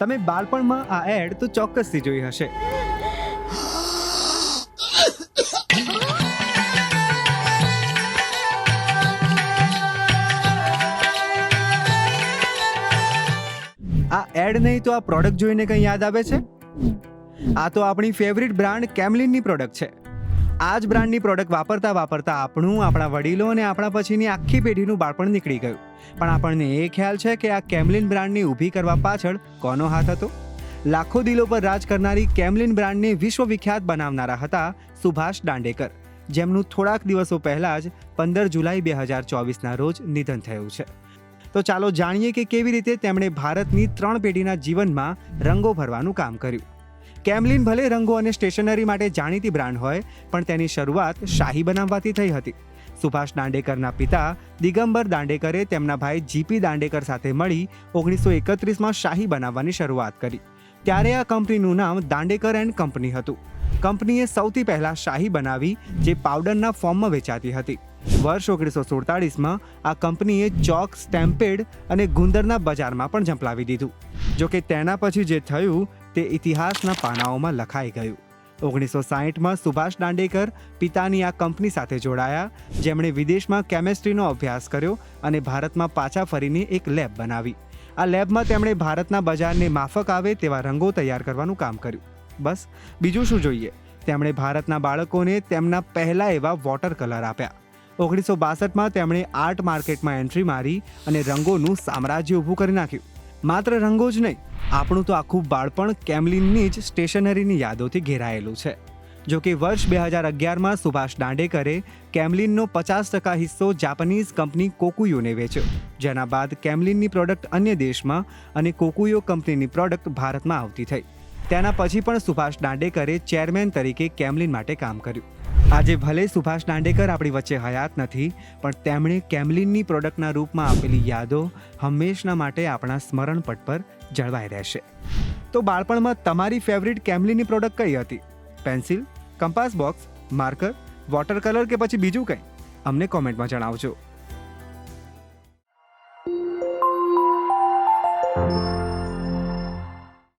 તમે બાળપણમાં આ એડ તો ચોક્કસથી જોઈ હશે. આ એડ નહીં તો આ પ્રોડક્ટ જોઈને કંઈ યાદ આવે છે? આ તો આપણી ફેવરિટ બ્રાન્ડ કેમલિનની પ્રોડક્ટ છે. આ જ બ્રાન્ડની પ્રોડક્ટ વાપરતા વાપરતા આપણા વડીલો અને આપણા પછીની આખી પેઢીનું બાળપણ નીકળી ગયું. પણ આપણને એ ખ્યાલ છે કે આ કેમલિન બ્રાન્ડને ઊભી કરવા પાછળ કોનો હાથ હતો? લાખો દિલો પર રાજ કરનારી કેમલિન બ્રાન્ડને વિશ્વવિખ્યાત બનાવનારા હતા સુભાષ દાંડેકર, જેમનું થોડાક દિવસો પહેલા જ 15 જુલાઈ 2024ના રોજ નિધન થયું છે. તો ચાલો જાણીએ કે કેવી રીતે તેમણે ભારતની 3 પેઢીના જીવનમાં રંગો ભરવાનું કામ કર્યું. કેમલિન ભલે રંગો અને સ્ટેશનરી માટે જાણીતી બ્રાન્ડ હોય, પણ તેની શરૂઆત શાહી બનાવવાથી થઈ હતી. સુભાષ દાંડેકરના પિતા દિગંબર દાંડેકરે તેમના ભાઈ જીપી દાંડેકર સાથે મળી 1931માં શાહી બનાવવાની શરૂઆત કરી. ત્યારે આ કંપનીનું નામ દાંડેકર એન્ડ કંપની હતું. કંપનીએ સૌથી પહેલા શાહી બનાવી, જે પાવડરના ફોર્મમાં વેચાતી હતી. વર્ષ 1947માં આ કંપનીએ ચોક, સ્ટેમ્પેડ અને ગુંદરના બજારમાં પણ ઝંપલાવી દીધું. જોકે તેના પછી જે થયું તે ઇતિહાસના પાનાઓમાં લખાઈ ગયું. 1960માં સુભાષ દાંડેકર પિતાની આ કંપની સાથે જોડાયા, જેમણે વિદેશમાં કેમેસ્ટ્રીનો અભ્યાસ કર્યો અને ભારતમાં પાછા ફરીને એક લેબ બનાવી. આ લેબમાં તેમણે ભારતના બજારને માફક આવે તેવા રંગો તૈયાર કરવાનું કામ કર્યું. બસ, બીજું શું જોઈએ? તેમણે ભારતના બાળકોને તેમના પહેલા એવા વોટર કલર આપ્યા. 1962માં તેમણે આર્ટ માર્કેટમાં એન્ટ્રી મારી અને રંગોનું સામ્રાજ્ય ઊભું કરી નાખ્યું. માત્ર રંગો જ નહીં, આપણું તો આખું બાળપણ કેમલિનની જ સ્ટેશનરીની યાદોથી ઘેરાયેલું છે. જો કે વર્ષ 2011માં સુભાષ દાંડેકરે કેમલિનનો 50% હિસ્સો જાપાનીઝ કંપની કોકુયોને વેચ્યો, જેના બાદ કેમલિનની પ્રોડક્ટ અન્ય દેશમાં અને કોકુયો કંપનીની પ્રોડક્ટ ભારતમાં આવતી થઈ. તેના પછી પણ સુભાષ દાંડેકરે ચેરમેન તરીકે કેમલિન માટે કામ કર્યું. આજે ભલે સુભાષ દાંડેકર આપણી વચ્ચે હયાત નથી, પણ તેમણે કેમલિનની પ્રોડક્ટના રૂપમાં આપેલી યાદો હંમેશના માટે આપણા સ્મરણપટ પર જળવાઈ રહેશે. તો બાળપણમાં તમારી ફેવરિટ કેમલિનની પ્રોડક્ટ કઈ હતી? Pencil, compass box, marker, water colour કે પછી બીજું કંઈ? અમને કોમેન્ટમાં જણાવજો.